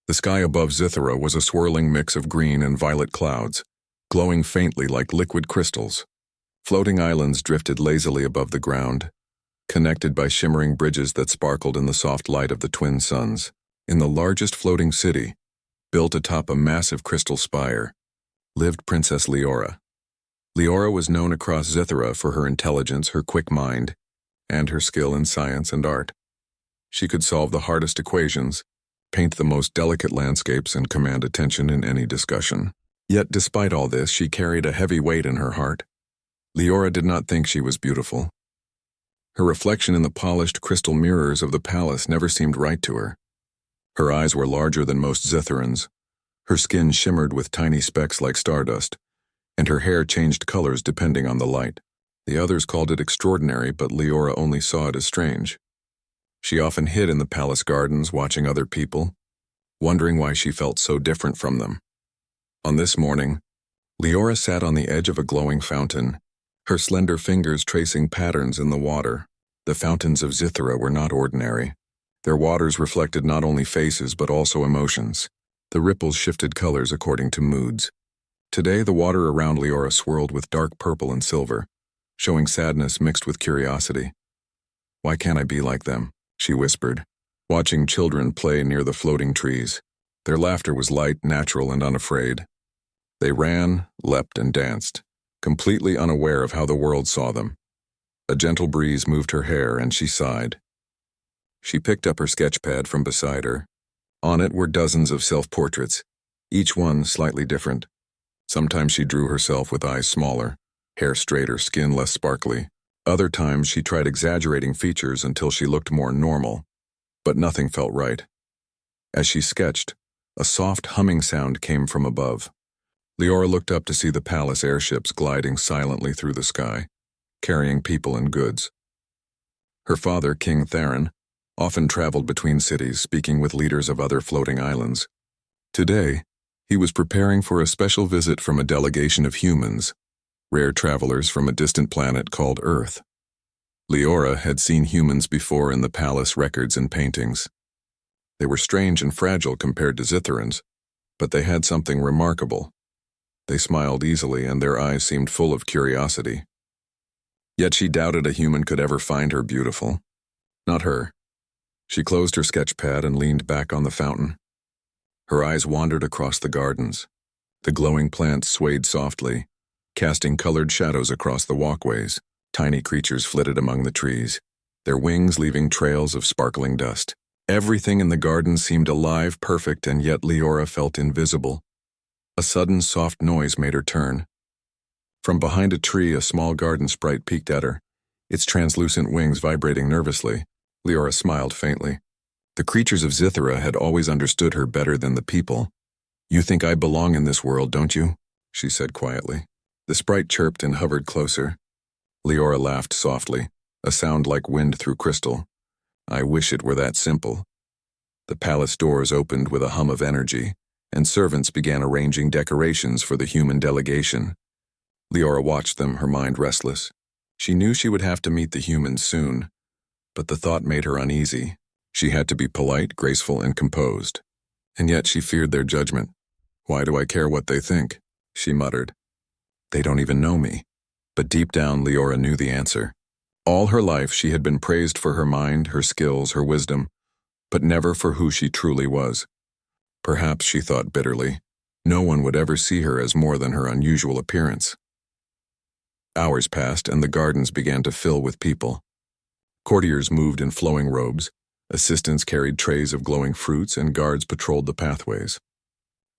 The sky above Zithera was a swirling mix of green and violet clouds, glowing faintly like liquid crystals. Floating islands drifted lazily above the ground, connected by shimmering bridges that sparkled in the soft light of the twin suns. In the largest floating city, built atop a massive crystal spire, lived Princess Leora. Leora was known across Zithera for her intelligence, her quick mind, and her skill in science and art. She could solve the hardest equations, paint the most delicate landscapes, and command attention in any discussion. Yet despite all this, she carried a heavy weight in her heart. Leora did not think she was beautiful. Her reflection in the polished crystal mirrors of the palace never seemed right to her. Her eyes were larger than most Zitherans. Her skin shimmered with tiny specks like stardust, and her hair changed colors depending on the light. The others called it extraordinary, but Leora only saw it as strange. She often hid in the palace gardens watching other people, wondering why she felt so different from them. On this morning, Leora sat on the edge of a glowing fountain, her slender fingers tracing patterns in the water. The fountains of Zithera were not ordinary. Their waters reflected not only faces but also emotions. The ripples shifted colors according to moods. Today, the water around Leora swirled with dark purple and silver, showing sadness mixed with curiosity. "Why can't I be like them?" she whispered, watching children play near the floating trees. Their laughter was light, natural, and unafraid. They ran, leapt, and danced, completely unaware of how the world saw them. A gentle breeze moved her hair, and she sighed. She picked up her sketchpad from beside her. On it were dozens of self-portraits, each one slightly different. Sometimes she drew herself with eyes smaller, hair straighter, skin less sparkly. Other times she tried exaggerating features until she looked more normal, but nothing felt right. As she sketched, a soft humming sound came from above. Leora looked up to see the palace airships gliding silently through the sky, carrying people and goods. Her father, King Theron, often traveled between cities, speaking with leaders of other floating islands. Today, he was preparing for a special visit from a delegation of humans, rare travelers from a distant planet called Earth. Leora had seen humans before in the palace records and paintings. They were strange and fragile compared to Zitherans, but they had something remarkable. They smiled easily, and their eyes seemed full of curiosity. Yet she doubted a human could ever find her beautiful. Not her. She closed her sketchpad and leaned back on the fountain. Her eyes wandered across the gardens. The glowing plants swayed softly, casting colored shadows across the walkways. Tiny creatures flitted among the trees, their wings leaving trails of sparkling dust. Everything in the garden seemed alive, perfect, and yet Leora felt invisible. A sudden soft noise made her turn. From behind a tree, a small garden sprite peeked at her, its translucent wings vibrating nervously. Leora smiled faintly. The creatures of Zithera had always understood her better than the people. "You think I belong in this world, don't you?" she said quietly. The sprite chirped and hovered closer. Leora laughed softly, a sound like wind through crystal. "I wish it were that simple." The palace doors opened with a hum of energy, and servants began arranging decorations for the human delegation. Leora watched them, her mind restless. She knew she would have to meet the humans soon, but the thought made her uneasy. She had to be polite, graceful, and composed. And yet she feared their judgment. "Why do I care what they think?" she muttered. "They don't even know me." But deep down, Leora knew the answer. All her life she had been praised for her mind, her skills, her wisdom, but never for who she truly was. Perhaps, she thought bitterly, no one would ever see her as more than her unusual appearance. Hours passed, and the gardens began to fill with people. Courtiers moved in flowing robes, assistants carried trays of glowing fruits, and guards patrolled the pathways.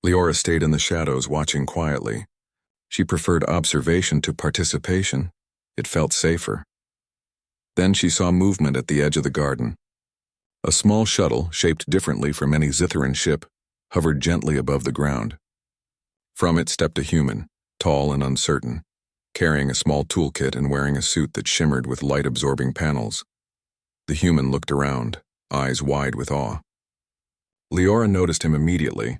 Leora stayed in the shadows, watching quietly. She preferred observation to participation. It felt safer. Then she saw movement at the edge of the garden. A small shuttle, shaped differently from any Zitheran ship, hovered gently above the ground. From it stepped a human, tall and uncertain, carrying a small toolkit and wearing a suit that shimmered with light-absorbing panels. The human looked around, eyes wide with awe. Leora noticed him immediately.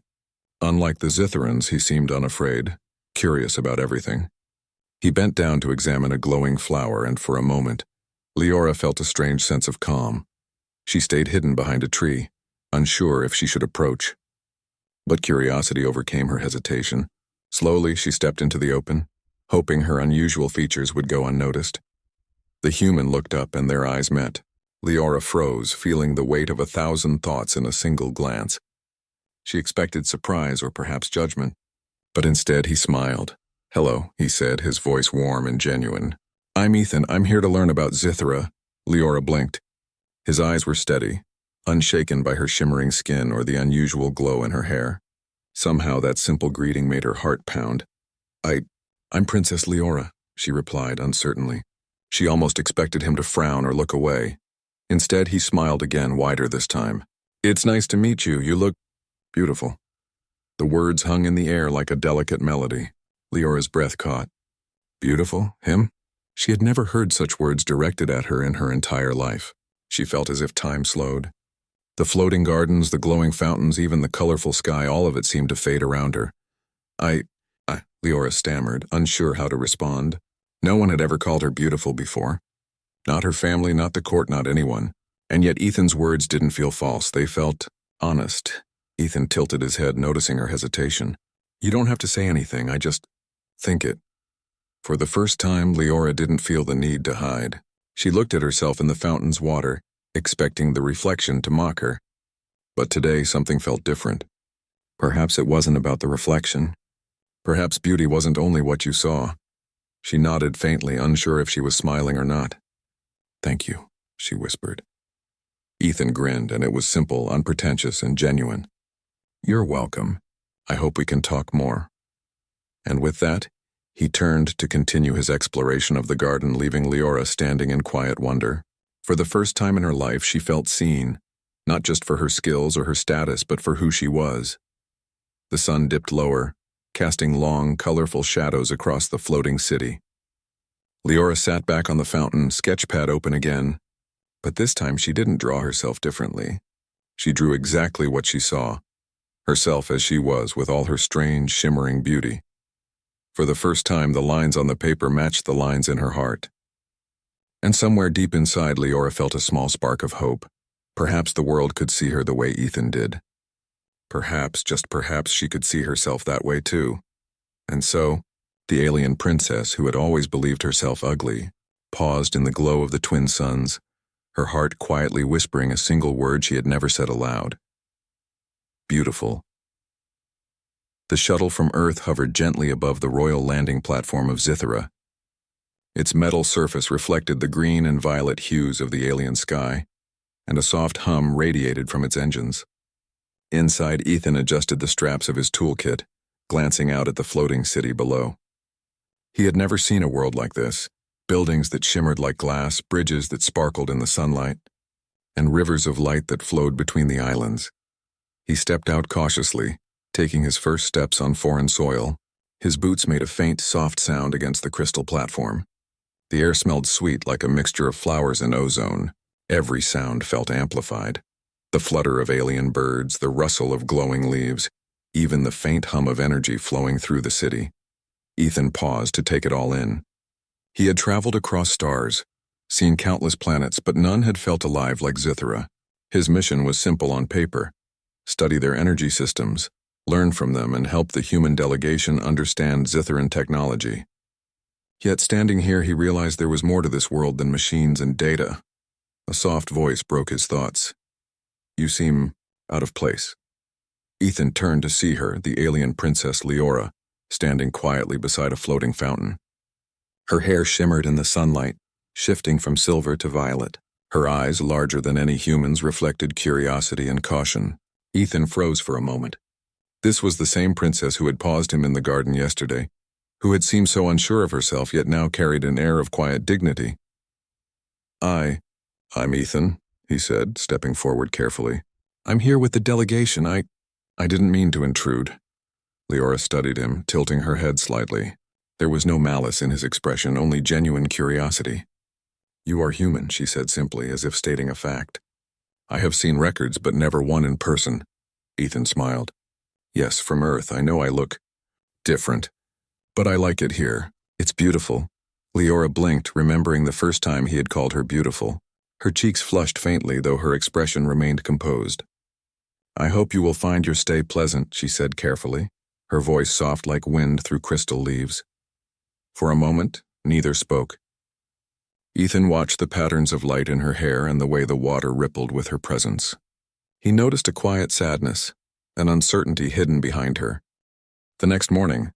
Unlike the Zitherans, he seemed unafraid, curious about everything. He bent down to examine a glowing flower, and for a moment, Leora felt a strange sense of calm. She stayed hidden behind a tree, unsure if she should approach. But curiosity overcame her hesitation. Slowly, she stepped into the open, hoping her unusual features would go unnoticed. The human looked up and their eyes met. Leora froze, feeling the weight of 1,000 thoughts in a single glance. She expected surprise or perhaps judgment, but instead he smiled. "Hello," he said, his voice warm and genuine. "I'm Ethan. I'm here to learn about Zithra." Leora blinked. His eyes were steady, unshaken by her shimmering skin or the unusual glow in her hair. Somehow that simple greeting made her heart pound. I'm Princess Leora," she replied uncertainly. She almost expected him to frown or look away. Instead, he smiled again, wider this time. "It's nice to meet you. You look beautiful." The words hung in the air like a delicate melody. Leora's breath caught. Beautiful? Him? She had never heard such words directed at her in her entire life. She felt as if time slowed. The floating gardens, the glowing fountains, even the colorful sky, all of it seemed to fade around her. Leora stammered, unsure how to respond. No one had ever called her beautiful before. Not her family, not the court, not anyone. And yet Ethan's words didn't feel false. They felt honest. Ethan tilted his head, noticing her hesitation. "You don't have to say anything, I just think it." For the first time, Leora didn't feel the need to hide. She looked at herself in the fountain's water, expecting the reflection to mock her. But today something felt different. Perhaps it wasn't about the reflection. Perhaps beauty wasn't only what you saw. She nodded faintly, unsure if she was smiling or not. "Thank you," she whispered. Ethan grinned, and it was simple, unpretentious, and genuine. "You're welcome. I hope we can talk more." And with that, he turned to continue his exploration of the garden, leaving Leora standing in quiet wonder. For the first time in her life, she felt seen, not just for her skills or her status, but for who she was. The sun dipped lower, casting long, colorful shadows across the floating city. Leora sat back on the fountain, sketchpad open again. But this time she didn't draw herself differently. She drew exactly what she saw, herself as she was, with all her strange, shimmering beauty. For the first time, the lines on the paper matched the lines in her heart. And somewhere deep inside, Leora felt a small spark of hope. Perhaps the world could see her the way Ethan did. Perhaps, just perhaps, she could see herself that way too. And so, the alien princess, who had always believed herself ugly, paused in the glow of the twin suns, her heart quietly whispering a single word she had never said aloud. Beautiful. The shuttle from Earth hovered gently above the royal landing platform of Zithra. Its metal surface reflected the green and violet hues of the alien sky, and a soft hum radiated from its engines. Inside, Ethan adjusted the straps of his toolkit, glancing out at the floating city below. He had never seen a world like this, buildings that shimmered like glass, bridges that sparkled in the sunlight, and rivers of light that flowed between the islands. He stepped out cautiously, taking his first steps on foreign soil. His boots made a faint, soft sound against the crystal platform. The air smelled sweet, like a mixture of flowers and ozone. Every sound felt amplified. The flutter of alien birds, the rustle of glowing leaves, even the faint hum of energy flowing through the city. Ethan paused to take it all in. He had traveled across stars, seen countless planets, but none had felt alive like Zithra. His mission was simple on paper: study their energy systems, learn from them, and help the human delegation understand Zithran technology. Yet standing here, he realized there was more to this world than machines and data. A soft voice broke his thoughts. "You seem out of place." Ethan turned to see her, the alien princess Leora, standing quietly beside a floating fountain. Her hair shimmered in the sunlight, shifting from silver to violet. Her eyes, larger than any human's, reflected curiosity and caution. Ethan froze for a moment. This was the same princess who had paused him in the garden yesterday, who had seemed so unsure of herself yet now carried an air of quiet dignity. I'm Ethan," he said, stepping forward carefully. "I'm here with the delegation. I didn't mean to intrude." Leora studied him, tilting her head slightly. There was no malice in his expression, only genuine curiosity. "You are human," she said simply, as if stating a fact. "I have seen records, but never one in person." Ethan smiled. "Yes, from Earth. I know I look different, but I like it here. It's beautiful." Leora blinked, remembering the first time he had called her beautiful. Her cheeks flushed faintly, though her expression remained composed. I hope you will find your stay pleasant, she said carefully, her voice soft like wind through crystal leaves. For a moment, neither spoke. Ethan watched the patterns of light in her hair and the way the water rippled with her presence. He noticed a quiet sadness, an uncertainty hidden behind her. The next morning,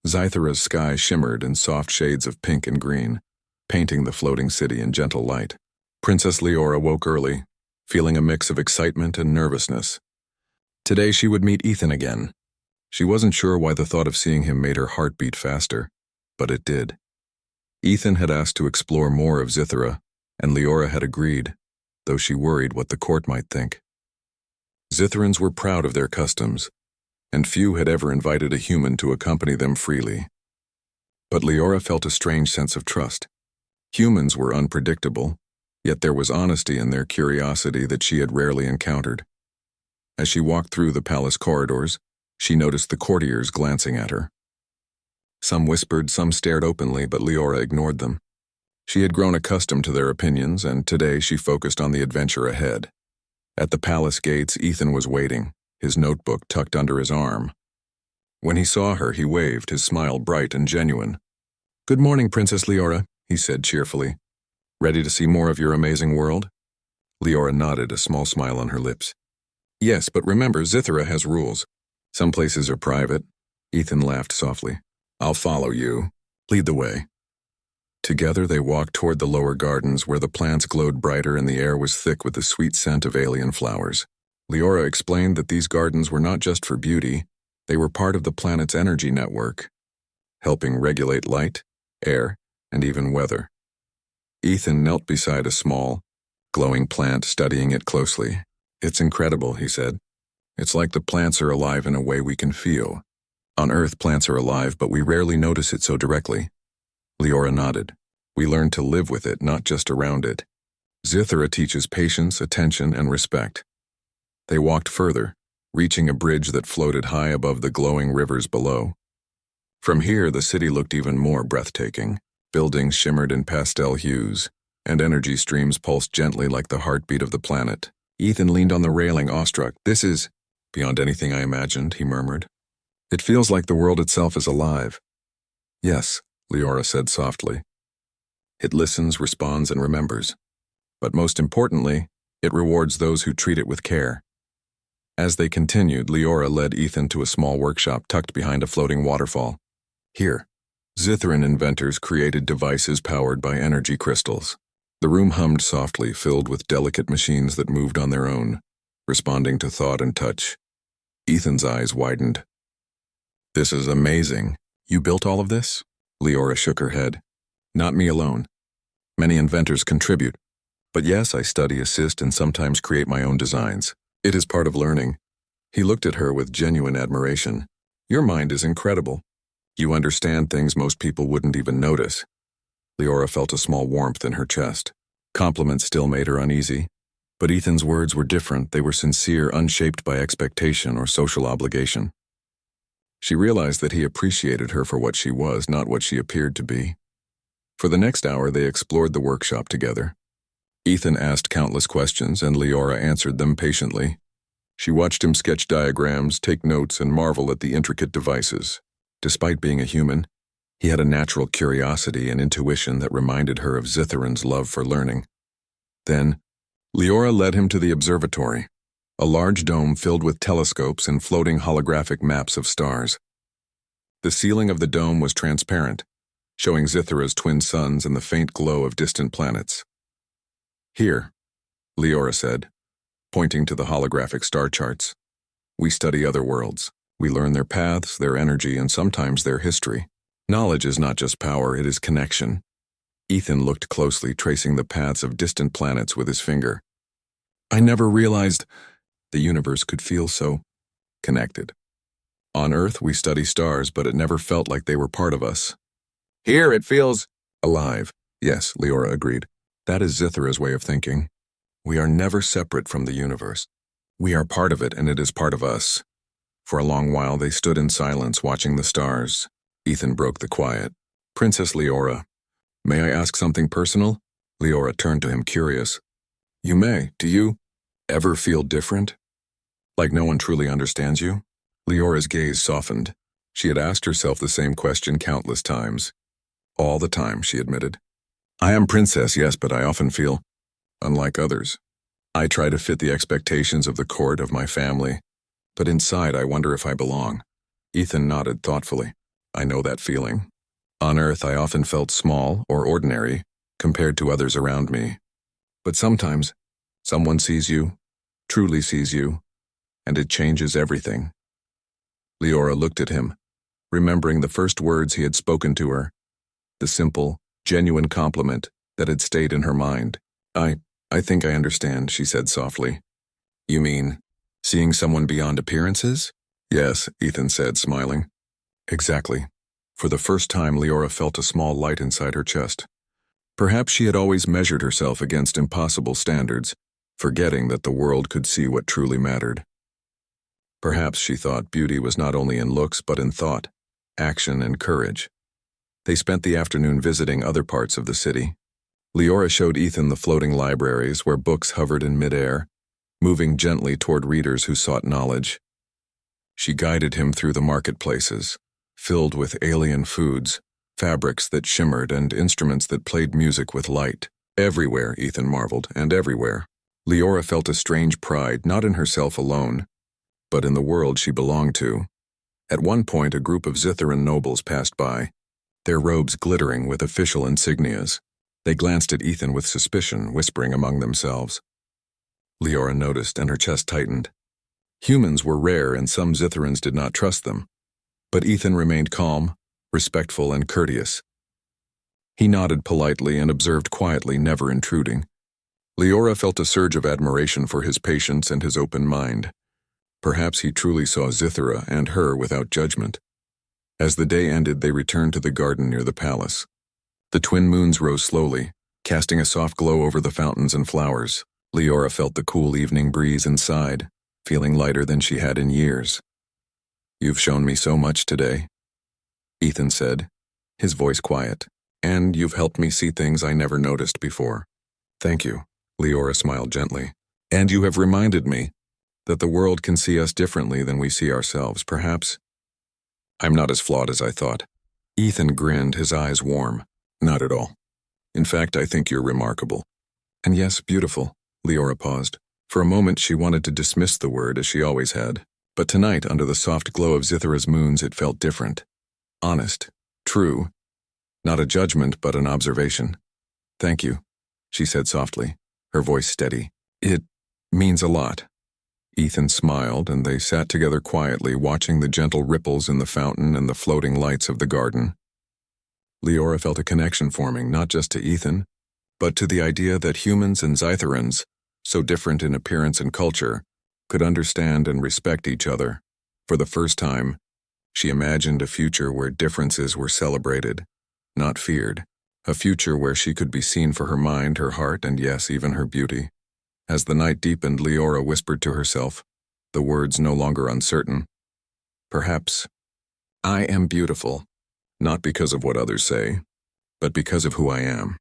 Zythera's sky shimmered in soft shades of pink and green, painting the floating city in gentle light. Princess Leora woke early, feeling a mix of excitement and nervousness. Today she would meet Ethan again. She wasn't sure why the thought of seeing him made her heart beat faster, but it did. Ethan had asked to explore more of Zythera, and Leora had agreed, though she worried what the court might think. Zytherans were proud of their customs, and few had ever invited a human to accompany them freely. But Leora felt a strange sense of trust. Humans were unpredictable, yet there was honesty in their curiosity that she had rarely encountered. As she walked through the palace corridors, she noticed the courtiers glancing at her. Some whispered, some stared openly, but Leora ignored them. She had grown accustomed to their opinions, and today she focused on the adventure ahead. At the palace gates, Ethan was waiting, his notebook tucked under his arm. When he saw her, he waved, his smile bright and genuine. "Good morning, Princess Leora," he said cheerfully. "Ready to see more of your amazing world?" Leora nodded, a small smile on her lips. "Yes, but remember, Zythera has rules. Some places are private." Ethan laughed softly. "I'll follow you. Lead the way." Together they walked toward the lower gardens where the plants glowed brighter and the air was thick with the sweet scent of alien flowers. Leora explained that these gardens were not just for beauty, they were part of the planet's energy network, helping regulate light, air, and even weather. Ethan knelt beside a small, glowing plant, studying it closely. "It's incredible," he said. "It's like the plants are alive in a way we can feel. On Earth, plants are alive, but we rarely notice it so directly." Leora nodded. "We learn to live with it, not just around it. Zythera teaches patience, attention, and respect." They walked further, reaching a bridge that floated high above the glowing rivers below. From here, the city looked even more breathtaking. Buildings shimmered in pastel hues, and energy streams pulsed gently like the heartbeat of the planet. Ethan leaned on the railing, awestruck. "This is beyond anything I imagined," he murmured. "It feels like the world itself is alive." "Yes," Leora said softly. "It listens, responds, and remembers. But most importantly, it rewards those who treat it with care." As they continued, Leora led Ethan to a small workshop tucked behind a floating waterfall. Here, Zytheran inventors created devices powered by energy crystals. The room hummed softly, filled with delicate machines that moved on their own, responding to thought and touch. Ethan's eyes widened. "This is amazing. You built all of this?" Leora shook her head. "Not me alone. Many inventors contribute. But yes, I study, assist, and sometimes create my own designs. It is part of learning." He looked at her with genuine admiration. "Your mind is incredible. You understand things most people wouldn't even notice." Leora felt a small warmth in her chest. Compliments still made her uneasy. But Ethan's words were different. They were sincere, unshaped by expectation or social obligation. She realized that he appreciated her for what she was, not what she appeared to be. For the next hour, they explored the workshop together. Ethan asked countless questions, and Leora answered them patiently. She watched him sketch diagrams, take notes, and marvel at the intricate devices. Despite being a human, he had a natural curiosity and intuition that reminded her of Zytheran's love for learning. Then, Leora led him to the observatory, a large dome filled with telescopes and floating holographic maps of stars. The ceiling of the dome was transparent, showing Zythera's twin suns and the faint glow of distant planets. "Here," Leora said, pointing to the holographic star charts. "We study other worlds. We learn their paths, their energy, and sometimes their history. Knowledge is not just power, it is connection." Ethan looked closely, tracing the paths of distant planets with his finger. "I never realized the universe could feel so connected. On Earth, we study stars, but it never felt like they were part of us." "Here, it feels alive." "Yes," Leora agreed. "That is Zythera's way of thinking. We are never separate from the universe. We are part of it, and it is part of us." For a long while, they stood in silence, watching the stars. Ethan broke the quiet. "Princess Leora, may I ask something personal?" Leora turned to him, curious. "You may. Do you ever feel different?" Like no one truly understands you? Leora's gaze softened. She had asked herself the same question countless times. All the time, she admitted. I am princess, yes, but I often feel unlike others. I try to fit the expectations of the court, of my family, but inside I wonder if I belong. Ethan nodded thoughtfully. I know that feeling. On Earth, I often felt small or ordinary compared to others around me. But sometimes, someone sees you, truly sees you, and it changes everything. Leora looked at him, remembering the first words he had spoken to her, the simple, genuine compliment that had stayed in her mind. I think I understand, she said softly. You mean, seeing someone beyond appearances? Yes, Ethan said, smiling. Exactly. For the first time, Leora felt a small light inside her chest. Perhaps she had always measured herself against impossible standards, forgetting that the world could see what truly mattered. Perhaps, she thought, beauty was not only in looks but in thought, action, and courage. They spent the afternoon visiting other parts of the city. Leora showed Ethan the floating libraries where books hovered in midair, moving gently toward readers who sought knowledge. She guided him through the marketplaces, filled with alien foods, fabrics that shimmered, and instruments that played music with light. Everywhere, Ethan marveled, and everywhere. Leora felt a strange pride, not in herself alone, but in the world she belonged to. At one point, a group of Zitharan nobles passed by, their robes glittering with official insignias. They glanced at Ethan with suspicion, whispering among themselves. Leora noticed, and her chest tightened. Humans were rare, and some Zitharans did not trust them. But Ethan remained calm, respectful, and courteous. He nodded politely and observed quietly, never intruding. Leora felt a surge of admiration for his patience and his open mind. Perhaps he truly saw Zithara and her without judgment. As the day ended, they returned to the garden near the palace. The twin moons rose slowly, casting a soft glow over the fountains and flowers. Leora felt the cool evening breeze and sighed, feeling lighter than she had in years. You've shown me so much today, Ethan said, his voice quiet, and you've helped me see things I never noticed before. Thank you, Leora smiled gently. And you have reminded me that the world can see us differently than we see ourselves. Perhaps I'm not as flawed as I thought. Ethan grinned, his eyes warm. Not at all. In fact, I think you're remarkable. And yes, beautiful. Leora paused. For a moment she wanted to dismiss the word, as she always had. But tonight, under the soft glow of Zithara's moons, it felt different. Honest. True. Not a judgment, but an observation. Thank you, she said softly, her voice steady. It means a lot. Ethan smiled, and they sat together quietly, watching the gentle ripples in the fountain and the floating lights of the garden. Leora felt a connection forming, not just to Ethan, but to the idea that humans and Zitharans, so different in appearance and culture, could understand and respect each other. For the first time, she imagined a future where differences were celebrated, not feared. A future where she could be seen for her mind, her heart, and yes, even her beauty. As the night deepened, Leora whispered to herself, the words no longer uncertain. Perhaps I am beautiful. Not because of what others say, but because of who I am.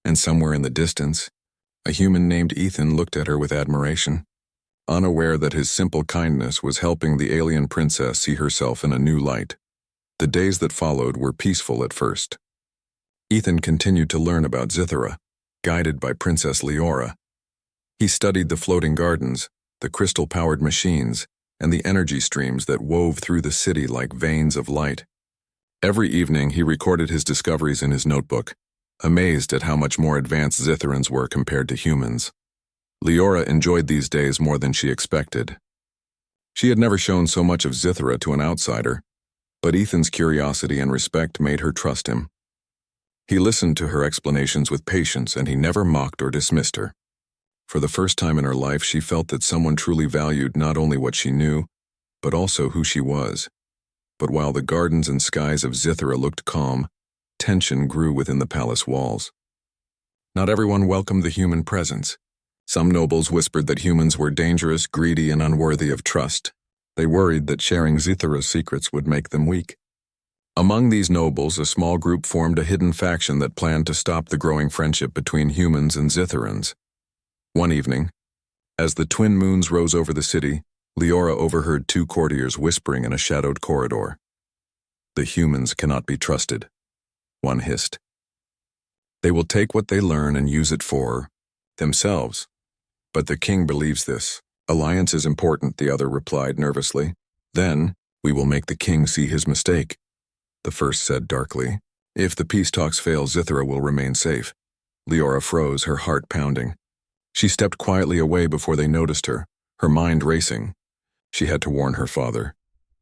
And somewhere in the distance, a human named Ethan looked at her with admiration, unaware that his simple kindness was helping the alien princess see herself in a new light. The days that followed were peaceful at first. Ethan continued to learn about Zithara, guided by Princess Leora. He studied the floating gardens, the crystal-powered machines, and the energy streams that wove through the city like veins of light. Every evening he recorded his discoveries in his notebook, amazed at how much more advanced Zitharans were compared to humans. Leora enjoyed these days more than she expected. She had never shown so much of Zithara to an outsider, but Ethan's curiosity and respect made her trust him. He listened to her explanations with patience, and he never mocked or dismissed her. For the first time in her life, she felt that someone truly valued not only what she knew, but also who she was. But while the gardens and skies of Zithara looked calm, tension grew within the palace walls. Not everyone welcomed the human presence. Some nobles whispered that humans were dangerous, greedy, and unworthy of trust. They worried that sharing Zithara's secrets would make them weak. Among these nobles, a small group formed a hidden faction that planned to stop the growing friendship between humans and Zitharans. One evening, as the twin moons rose over the city, Leora overheard two courtiers whispering in a shadowed corridor. "The humans cannot be trusted," one hissed. "They will take what they learn and use it for themselves. But the king believes this. Alliance is important," the other replied nervously. "Then, we will make the king see his mistake," the first said darkly. "If the peace talks fail, Zithra will remain safe." Leora froze, her heart pounding. She stepped quietly away before they noticed her, her mind racing. She had to warn her father.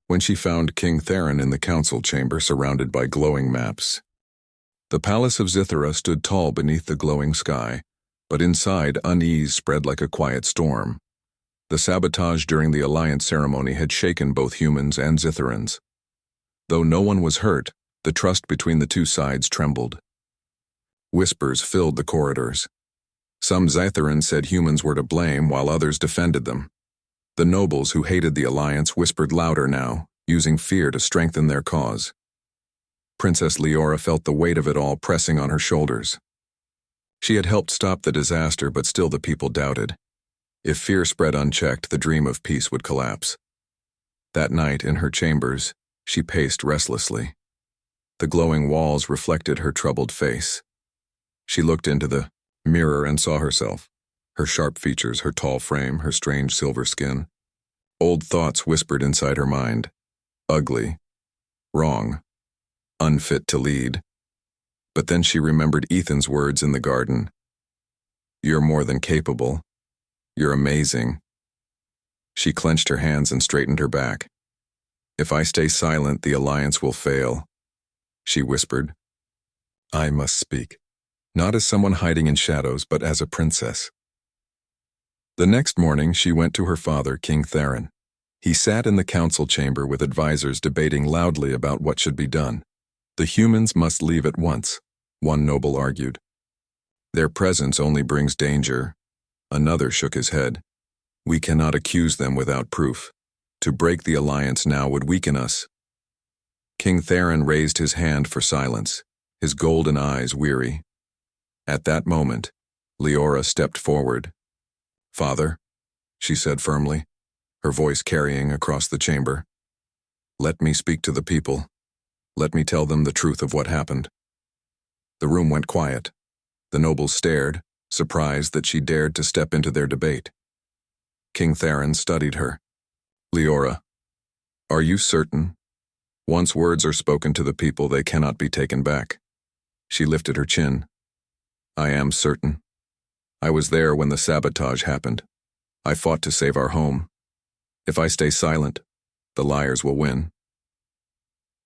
When she found King Theron in the council chamber surrounded by glowing maps. The palace of Zithra stood tall beneath the glowing sky, but inside unease spread like a quiet storm. The sabotage during the alliance ceremony had shaken both humans and Zitherans. Though no one was hurt, the trust between the two sides trembled. Whispers filled the corridors. Some Zitherans said humans were to blame while others defended them. The nobles who hated the alliance whispered louder now, using fear to strengthen their cause. Princess Leora felt the weight of it all pressing on her shoulders. She had helped stop the disaster, but still the people doubted. If fear spread unchecked, the dream of peace would collapse. That night, in her chambers, she paced restlessly. The glowing walls reflected her troubled face. She looked into the mirror and saw herself. Her sharp features, her tall frame, her strange silver skin. Old thoughts whispered inside her mind. Ugly. Wrong. Unfit to lead. But then she remembered Ethan's words in the garden. "You're more than capable. You're amazing." She clenched her hands and straightened her back. "If I stay silent, the alliance will fail," she whispered. "I must speak. Not as someone hiding in shadows, but as a princess." The next morning, she went to her father, King Theron. He sat in the council chamber with advisors debating loudly about what should be done. "The humans must leave at once," one noble argued. "Their presence only brings danger." Another shook his head. "We cannot accuse them without proof. To break the alliance now would weaken us." King Theron raised his hand for silence, his golden eyes weary. At that moment, Leora stepped forward. "Father," she said firmly, her voice carrying across the chamber. "Let me speak to the people. Let me tell them the truth of what happened." The room went quiet. The nobles stared, surprised that she dared to step into their debate. King Theron studied her. "Leora, are you certain? Once words are spoken to the people, they cannot be taken back." She lifted her chin. "I am certain. I was there when the sabotage happened. I fought to save our home. If I stay silent, the liars will win."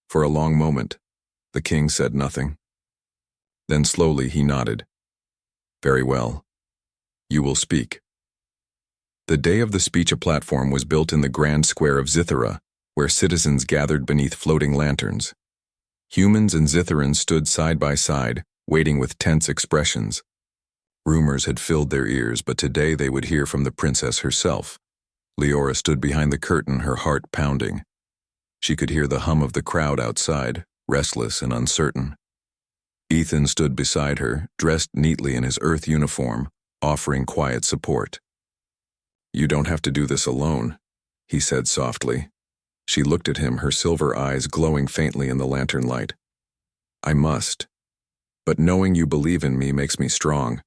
For a long moment, the king said nothing. Then slowly he nodded. "Very well. You will speak." The day of the speech, a platform was built in the grand square of Zithra, where citizens gathered beneath floating lanterns. Humans and Zitherans stood side by side, waiting with tense expressions. Rumors had filled their ears, but today they would hear from the princess herself. Leora stood behind the curtain, her heart pounding. She could hear the hum of the crowd outside, restless and uncertain. Ethan stood beside her, dressed neatly in his Earth uniform, offering quiet support. "You don't have to do this alone," he said softly. She looked at him, her silver eyes glowing faintly in the lantern light. "I must. But knowing you believe in me makes me strong."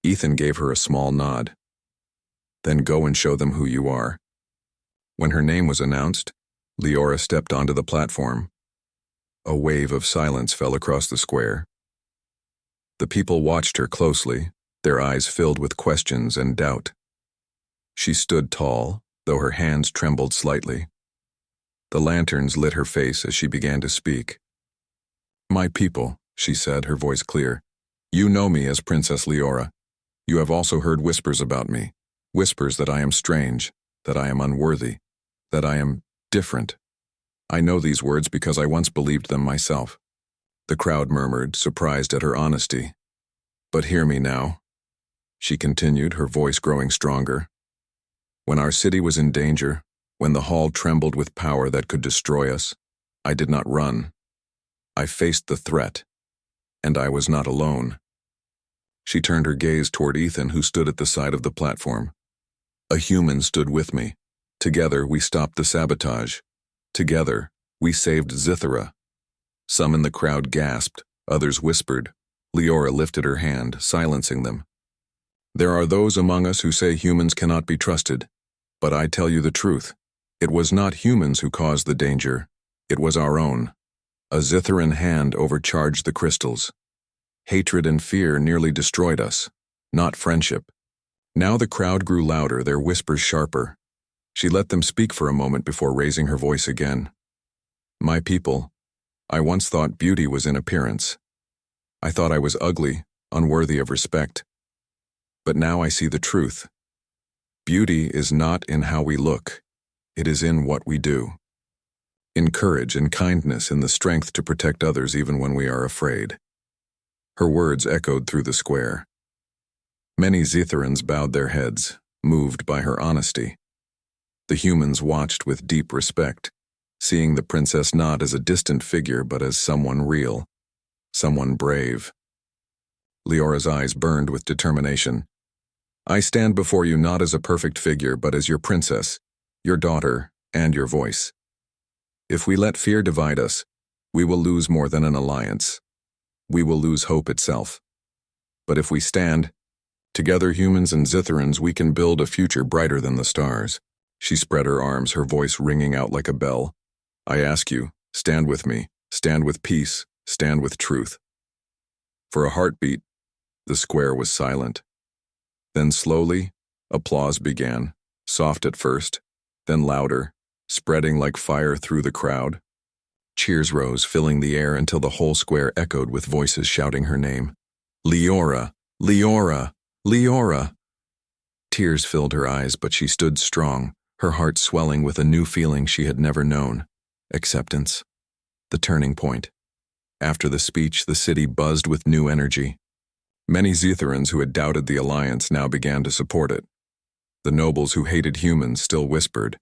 Ethan gave her a small nod. "Then go and show them who you are." When her name was announced, Leora stepped onto the platform. A wave of silence fell across the square. The people watched her closely, their eyes filled with questions and doubt. She stood tall, though her hands trembled slightly. The lanterns lit her face as she began to speak. "My people," she said, her voice clear. "You know me as Princess Leora. You have also heard whispers about me, whispers that I am strange, that I am unworthy, that I am different. I know these words because I once believed them myself." The crowd murmured, surprised at her honesty. "But hear me now," she continued, her voice growing stronger. "When our city was in danger, when the hall trembled with power that could destroy us, I did not run. I faced the threat, and I was not alone." She turned her gaze toward Ethan, who stood at the side of the platform. "A human stood with me, Together, we stopped the sabotage. Together, we saved Zithera. Some in the crowd gasped, others whispered. Leora lifted her hand, silencing them. There are those among us who say humans cannot be trusted, but I tell you the truth. It was not humans who caused the danger. It was our own. A Zitheran hand overcharged the crystals. Hatred and fear nearly destroyed us, not friendship. Now the crowd grew louder, their whispers sharper. She let them speak for a moment before raising her voice again. My people, I once thought beauty was in appearance. I thought I was ugly, unworthy of respect. But now I see the truth. Beauty is not in how we look. It is in what we do. In courage and kindness, in the strength to protect others even when we are afraid. Her words echoed through the square. Many Zitherans bowed their heads, moved by her honesty. The humans watched with deep respect, seeing the princess not as a distant figure but as someone real, someone brave. Leora's eyes burned with determination. I stand before you not as a perfect figure but as your princess, your daughter, and your voice. If we let fear divide us, we will lose more than an alliance. We will lose hope itself. But if we stand, together humans and Zitherans, we can build a future brighter than the stars. She spread her arms, her voice ringing out like a bell. I ask you, stand with me, stand with peace, stand with truth. For a heartbeat, the square was silent. Then slowly, applause began, soft at first, then louder, spreading like fire through the crowd. Cheers rose, filling the air until the whole square echoed with voices shouting her name. Leora! Leora! Leora! Tears filled her eyes, but she stood strong, her heart swelling with a new feeling she had never known. Acceptance. The turning point. After the speech, the city buzzed with new energy. Many Zitherans who had doubted the alliance now began to support it. The nobles who hated humans still whispered,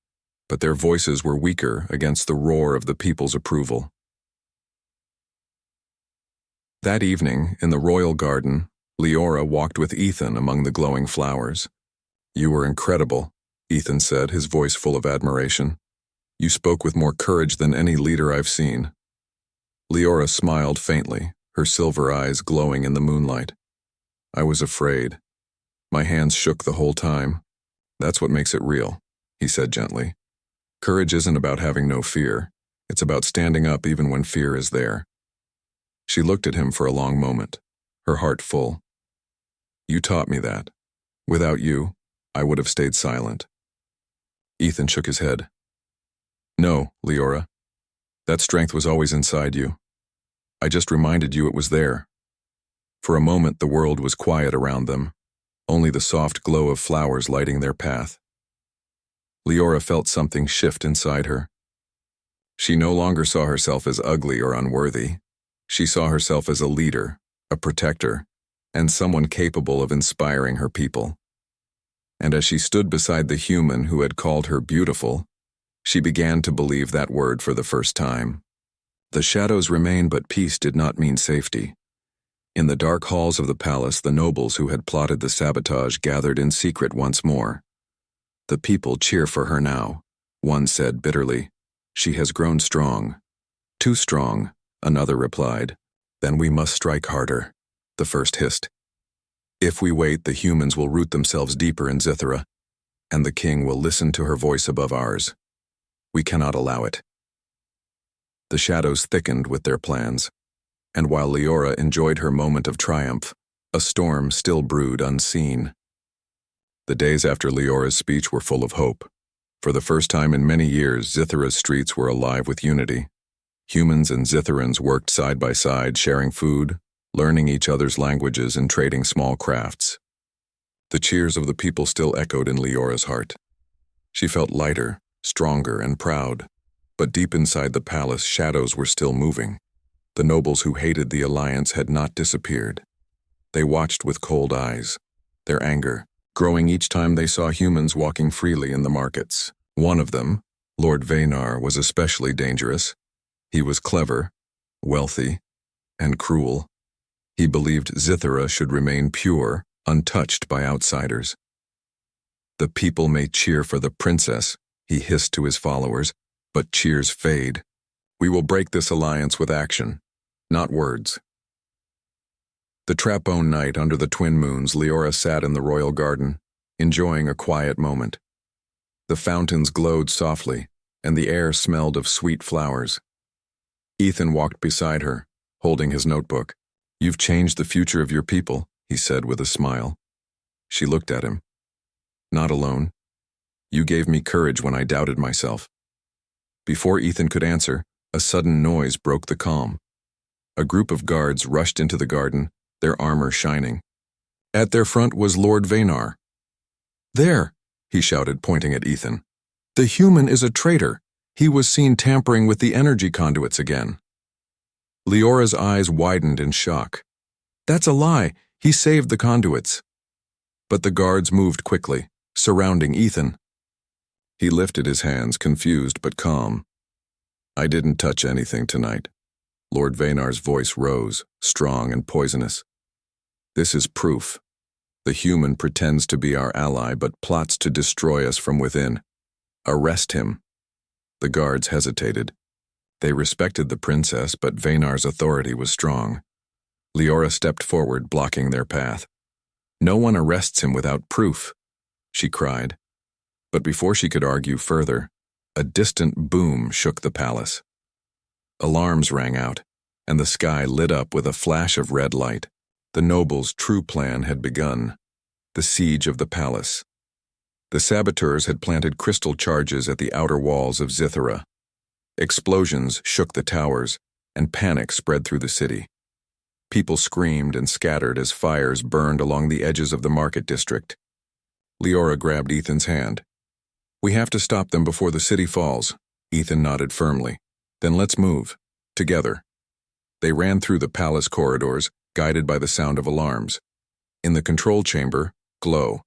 but their voices were weaker against the roar of the people's approval. That evening, in the royal garden, Leora walked with Ethan among the glowing flowers. You were incredible, Ethan said, his voice full of admiration. You spoke with more courage than any leader I've seen. Leora smiled faintly, her silver eyes glowing in the moonlight. I was afraid. My hands shook the whole time. That's what makes it real, he said gently. Courage isn't about having no fear. It's about standing up even when fear is there. She looked at him for a long moment, her heart full. You taught me that. Without you, I would have stayed silent. Ethan shook his head. No, Leora. That strength was always inside you. I just reminded you it was there. For a moment, the world was quiet around them, only the soft glow of flowers lighting their path. Leora felt something shift inside her. She no longer saw herself as ugly or unworthy. She saw herself as a leader, a protector, and someone capable of inspiring her people. And as she stood beside the human who had called her beautiful, she began to believe that word for the first time. The shadows remained, but peace did not mean safety. In the dark halls of the palace, the nobles who had plotted the sabotage gathered in secret once more. The people cheer for her now, one said bitterly. She has grown strong. Too strong, another replied. Then we must strike harder, the first hissed. If we wait, the humans will root themselves deeper in Zithera, and the king will listen to her voice above ours. We cannot allow it. The shadows thickened with their plans, and while Leora enjoyed her moment of triumph, a storm still brewed unseen. The days after Leora's speech were full of hope. For the first time in many years, Zithera's streets were alive with unity. Humans and Zitherans worked side by side, sharing food, learning each other's languages, and trading small crafts. The cheers of the people still echoed in Leora's heart. She felt lighter, stronger, and proud, but deep inside the palace, shadows were still moving. The nobles who hated the alliance had not disappeared. They watched with cold eyes, their anger growing each time they saw humans walking freely in the markets. One of them, Lord Vaynar, was especially dangerous. He was clever, wealthy, and cruel. He believed Zithera should remain pure, untouched by outsiders. The people may cheer for the princess, he hissed to his followers, but cheers fade. We will break this alliance with action, not words. The Trapone night under the twin moons, Leora sat in the royal garden, enjoying a quiet moment. The fountains glowed softly, and the air smelled of sweet flowers. Ethan walked beside her, holding his notebook. "You've changed the future of your people," he said with a smile. She looked at him. "Not alone. You gave me courage when I doubted myself." Before Ethan could answer, a sudden noise broke the calm. A group of guards rushed into the garden, their armor shining. At their front was Lord Vaynar. "There," he shouted, pointing at Ethan. "The human is a traitor. He was seen tampering with the energy conduits again." Leora's eyes widened in shock. "That's a lie. He saved the conduits." But the guards moved quickly, surrounding Ethan. He lifted his hands, confused but calm. "I didn't touch anything tonight." Lord Vaynar's voice rose, strong and poisonous. "This is proof. The human pretends to be our ally but plots to destroy us from within. Arrest him." The guards hesitated. They respected the princess, but Vaynar's authority was strong. Leora stepped forward, blocking their path. "No one arrests him without proof," she cried. But before she could argue further, a distant boom shook the palace. Alarms rang out, and the sky lit up with a flash of red light. The nobles' true plan had begun. The siege of the palace. The saboteurs had planted crystal charges at the outer walls of Zithara. Explosions shook the towers, and panic spread through the city. People screamed and scattered as fires burned along the edges of the market district. Leora grabbed Ethan's hand. "We have to stop them before the city falls." Ethan nodded firmly. "Then let's move. Together." They ran through the palace corridors, guided by the sound of alarms. In the control chamber, Glow,